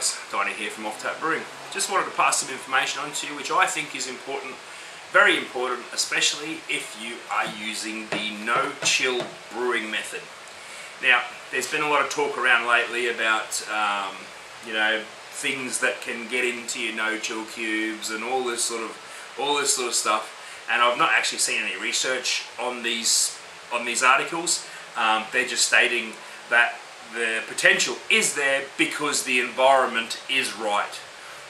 guys, Danny here from Offtap Brewing. Just wanted to pass some information on to you which I think is important, very important, especially if you are using the no-chill brewing method. Now, there's been a lot of talk around lately about you know, things that can get into your no-chill cubes and all this sort of stuff, and I've not actually seen any research on these articles. They're just stating that the potential is there because the environment is right.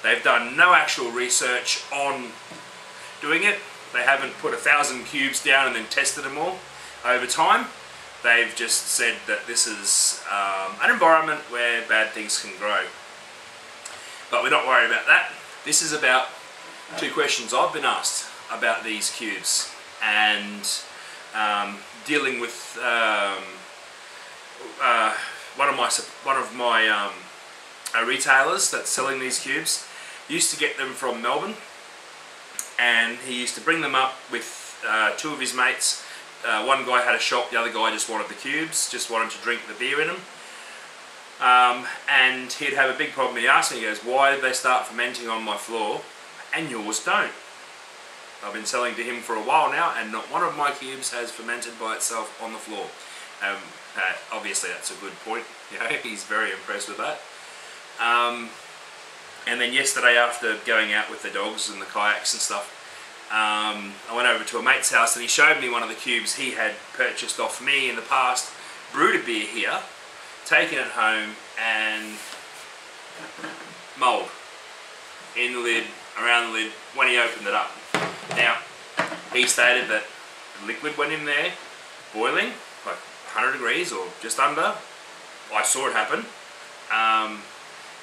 They've done no actual research on doing it. They haven't put 1,000 cubes down and then tested them all over time. They've just said that this is an environment where bad things can grow. But we're not worried about that. This is about two questions I've been asked about these cubes, and dealing with one of my retailers that's selling these cubes. Used to get them from Melbourne, and he used to bring them up with two of his mates. One guy had a shop, the other guy just wanted the cubes, just wanted to drink the beer in them. And he'd have a big problem. He asked me, he goes, why did they start fermenting on my floor and yours don't? I've been selling to him for a while now, and not one of my cubes has fermented by itself on the floor. Obviously that's a good point. You know, he's very impressed with that. And then yesterday, after going out with the dogs and the kayaks and stuff, I went over to a mate's house and he showed me one of the cubes he had purchased off me in the past, brewed a beer here, taken it home, and mould in the lid, around the lid, when he opened it up. Now, he stated that liquid went in there, boiling, like 100 degrees or just under. I saw it happen.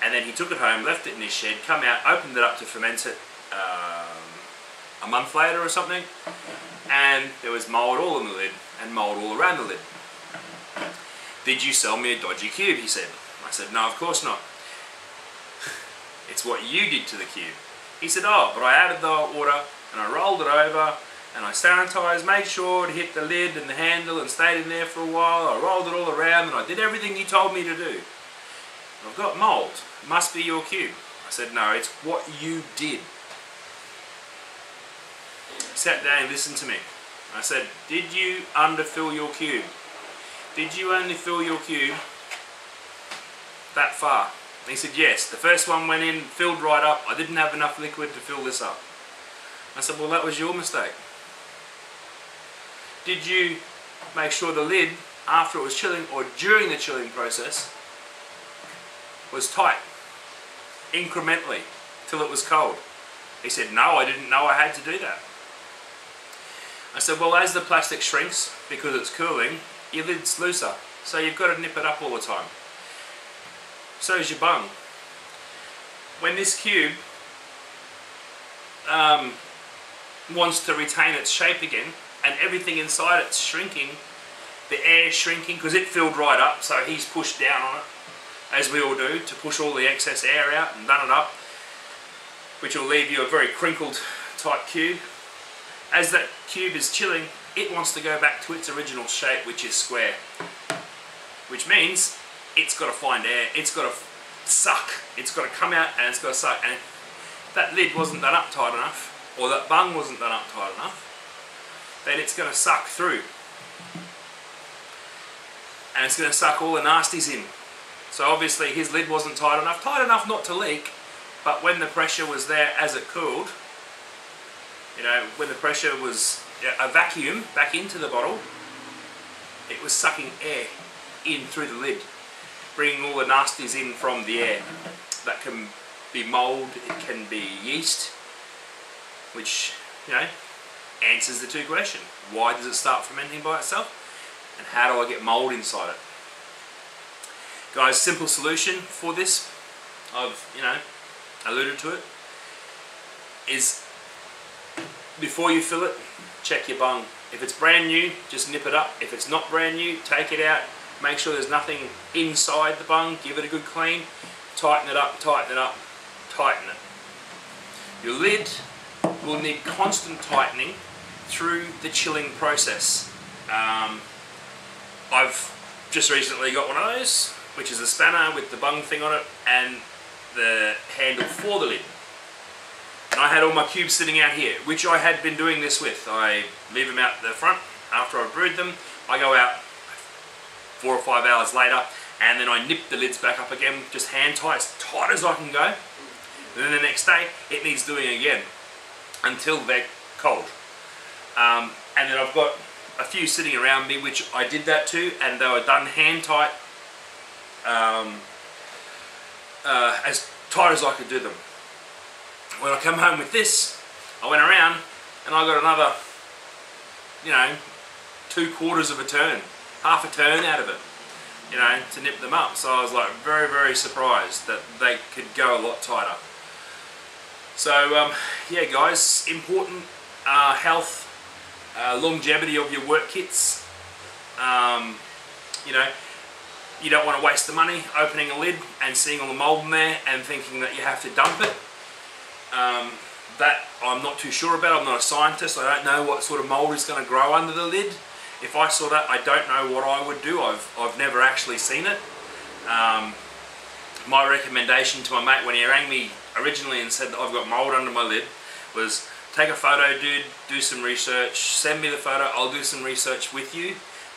And then he took it home, left it in his shed, come out, opened it up to ferment it a month later or something, and there was mould all in the lid and mould all around the lid. Did you sell me a dodgy cube? He said. I said, no, of course not. It's what you did to the cube. He said, oh, but I added the hot water and I rolled it over and I sanitized, made sure to hit the lid and the handle and stayed in there for a while. I rolled it all around and I did everything you told me to do. I've got mould. It must be your cube. I said, no, it's what you did. He sat down and listened to me. I said, did you underfill your cube? Did you only fill your cube that far? And he said, yes. The first one went in, filled right up. I didn't have enough liquid to fill this up. I said, well, that was your mistake. Did you make sure the lid, after it was chilling or during the chilling process, was tight, incrementally, till it was cold? He said, no, I didn't know I had to do that. I said, well, as the plastic shrinks, because it's cooling, your lid's looser, so you've got to nip it up all the time. So is your bung. When this cube wants to retain its shape again, and everything inside it's shrinking, the air's shrinking, because it filled right up, so he's pushed down on it, as we all do, to push all the excess air out and done it up, which will leave you a very crinkled type cube. As that cube is chilling, it wants to go back to its original shape, which is square, which means it's got to find air, it's got to suck, it's got to come out and it's got to suck. And if that lid wasn't done up tight enough, or that bung wasn't done up tight enough, then it's going to suck through, and it's going to suck all the nasties in. So obviously his lid wasn't tight enough not to leak, but when the pressure was there as it cooled, you know, when the pressure was a vacuum back into the bottle, it was sucking air in through the lid, bringing all the nasties in from the air. That can be mould, it can be yeast, which, you know, answers the two questions. Why does it start fermenting by itself? And how do I get mould inside it? Guys, simple solution for this, I've, you know, alluded to it, is before you fill it, check your bung. If it's brand new, just nip it up. If it's not brand new, take it out, make sure there's nothing inside the bung, give it a good clean, tighten it up, tighten it up, tighten it. Your lid will need constant tightening through the chilling process. I've just recently got one of those, which is a spanner with the bung thing on it, and the handle for the lid. And I had all my cubes sitting out here, which I had been doing this with. I leave them out the front after I've brewed them. I go out 4 or 5 hours later, and then I nip the lids back up again, just hand tight, as tight as I can go. And then the next day, it needs doing again until they're cold. And then I've got a few sitting around me, which I did that to, and they were done hand tight, as tight as I could do them. When I come home with this, I went around and I got another, 2/4 of a turn, half a turn out of it, to nip them up. So I was like very, very surprised that they could go a lot tighter. So yeah guys, important health, longevity of your work kits. You don't want to waste the money opening a lid and seeing all the mold in there and thinking that you have to dump it. That I'm not too sure about. I'm not a scientist. I don't know what sort of mold is going to grow under the lid. If I saw that, I don't know what I would do. I've never actually seen it. My recommendation to my mate when he rang me originally and said that I've got mold under my lid was, take a photo, dude, do some research, send me the photo, I'll do some research with you.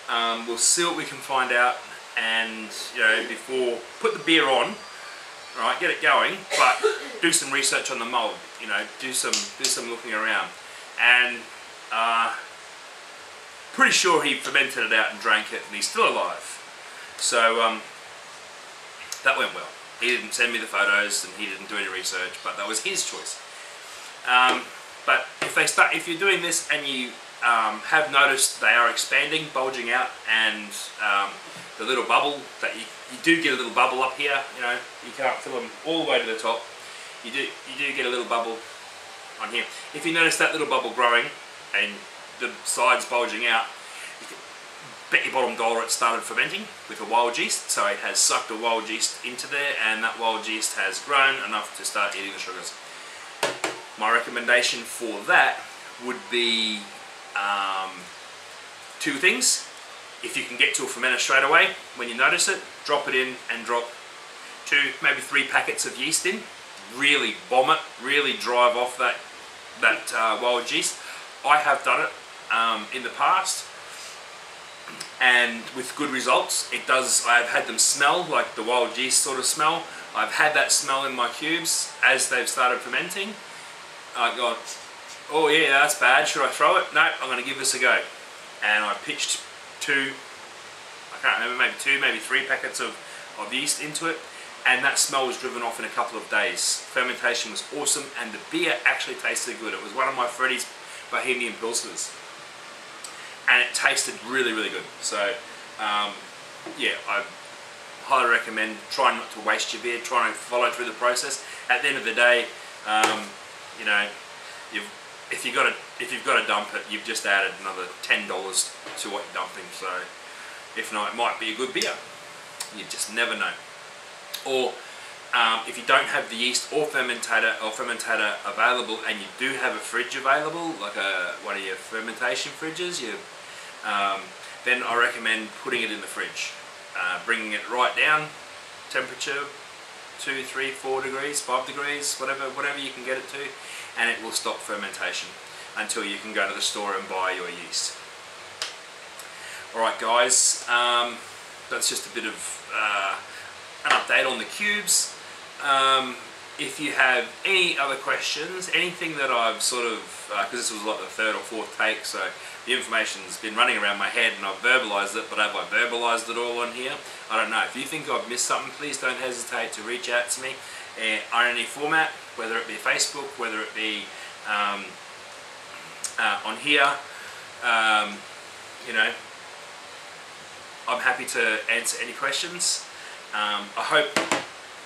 We'll see what we can find out, and before, put the beer on, right, get it going, but do some research on the mold, do some looking around. And pretty sure he fermented it out and drank it, and he's still alive. So that went well. He didn't send me the photos and he didn't do any research, but that was his choice. But if you're doing this and you have noticed they are expanding, bulging out, and the little bubble that you do get a little bubble up here, you can't fill them all the way to the top. You do get a little bubble on here. If you notice that little bubble growing and the sides bulging out, you can bet your bottom dollar it started fermenting with a wild yeast. So it has sucked a wild yeast into there, and that wild yeast has grown enough to start eating the sugars. My recommendation for that would be two things. If you can get to a fermenter straight away, when you notice it, drop it in and drop 2, maybe 3 packets of yeast in. Really bomb it, really drive off that wild yeast. I have done it in the past, and with good results. It does. I've had them smell like the wild yeast sort of smell. I've had that smell in my cubes as they've started fermenting. I got, oh yeah, that's bad, should I throw it? No, I'm going to give this a go. And I pitched 2, I can't remember, maybe 2, maybe 3 packets of yeast into it, and that smell was driven off in a couple of days. Fermentation was awesome, and the beer actually tasted good. It was one of my Freddy's Bohemian Pilsners, and it tasted really, really good. So yeah, I highly recommend trying not to waste your beer, trying to follow through the process. At the end of the day, if you've got to dump it, you've just added another $10 to what you're dumping. So if not, it might be a good beer. You just never know. Or if you don't have the yeast or fermentator available, and you do have a fridge available, like one of your fermentation fridges, then I recommend putting it in the fridge, bringing it right down, temperature 2, 3, 4 degrees, 5 degrees, whatever you can get it to, and it will stop fermentation until you can go to the store and buy your yeast. Alright guys, that's just a bit of an update on the cubes. If you have any other questions, anything that I've sort of, because this was like the 3rd or 4th take, so the information's been running around my head and I've verbalised it, but have I verbalised it all on here? I don't know. If you think I've missed something, please don't hesitate to reach out to me on any format, whether it be Facebook, whether it be on here. I'm happy to answer any questions. I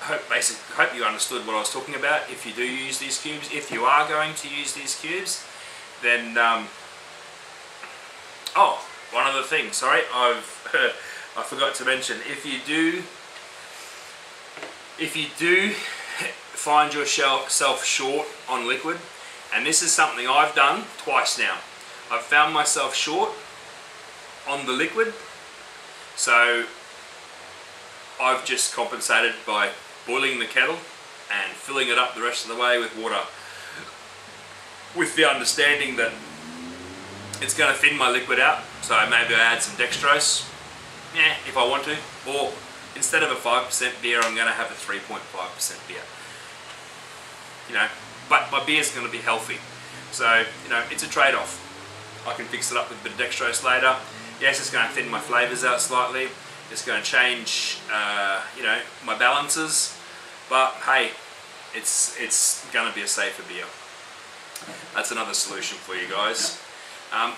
hope you understood what I was talking about. If you do use these cubes, if you are going to use these cubes, then oh, one other thing. Sorry, I forgot to mention. If you do find yourself short on liquid, and this is something I've done twice now. I've found myself short on the liquid, so I've just compensated by boiling the kettle and filling it up the rest of the way with water, with the understanding that it's going to thin my liquid out. So maybe I add some dextrose, if I want to, or instead of a 5% beer, I'm going to have a 3.5% beer. You know, but my beer's going to be healthy. So, you know, it's a trade-off. I can fix it up with a bit of dextrose later. Yes, it's going to thin my flavours out slightly. It's going to change, you know, my balances. But hey, it's going to be a safer beer. That's another solution for you guys.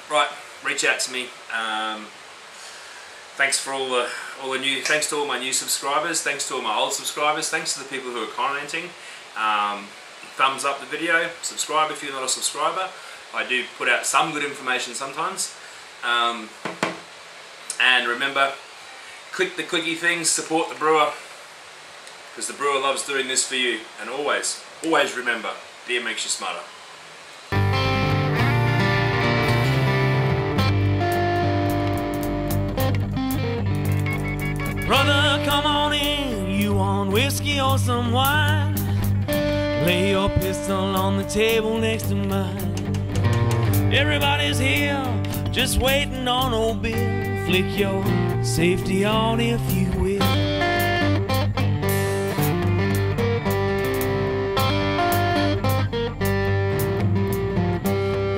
Right, reach out to me. Thanks for all the new. Thanks to all my new subscribers. Thanks to all my old subscribers. Thanks to the people who are commenting. Thumbs up the video. Subscribe if you're not a subscriber. I do put out some good information sometimes. And remember, click the clicky things. Support the brewer, because the brewer loves doing this for you. And always, always remember, beer makes you smarter. Brother, come on in. You want whiskey or some wine? Lay your pistol on the table next to mine. Everybody's here, just waiting on old Bill. Flick your safety on if you will.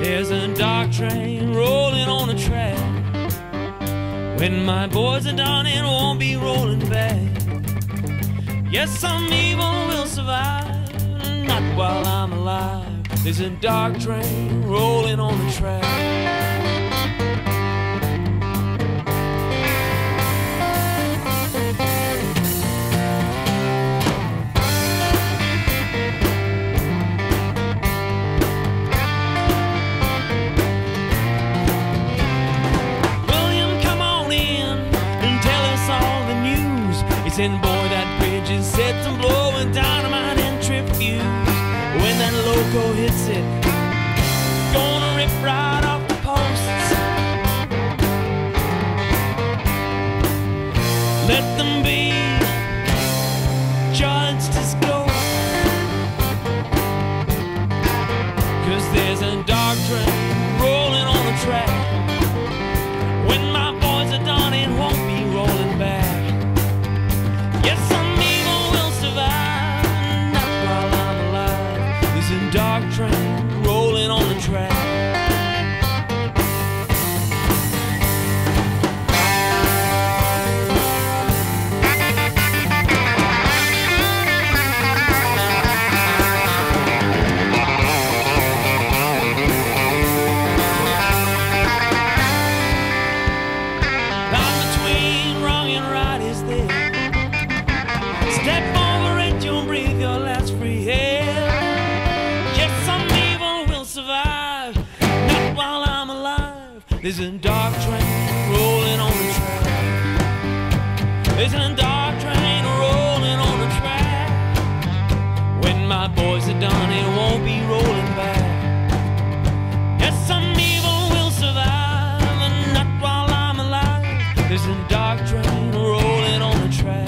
There's a dark train rolling on the track. When my boys are done, it won't be rolling back. Yes, some evil will survive, not while I'm alive. There's a dark train rolling on the track. And boy, that bridge is set to blowing dynamite and trip fuse. When that loco hits it, gonna rip right off the posts. Let them be judged as ghosts, 'cause there's a dark train rolling on the track. When my boys are done, it won't be rolling back. Yes, some evil will survive, not while I'm alive. There's a dark train rolling on the track. Line between wrong and right is there. Step over it, you'll breathe your last free air. Yes, some evil will survive, not while I'm alive. There's a dark train rolling on the track. There's a dark train rolling on the track. When my boys are done, it won't be rolling back. Yes, some evil will survive, and not while I'm alive. There's a dark train rolling on the track.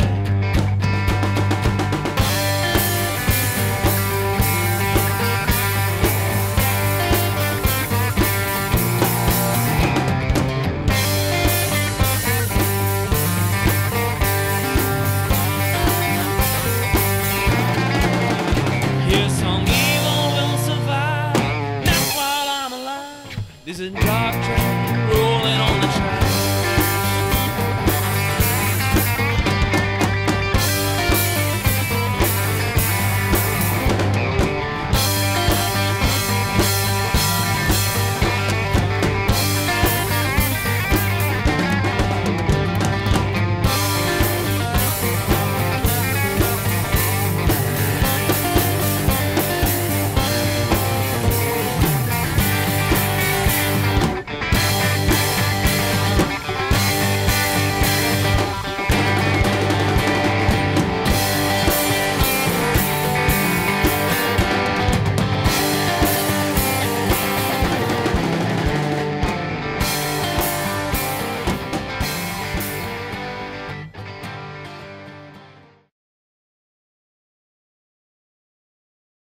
There's a dark train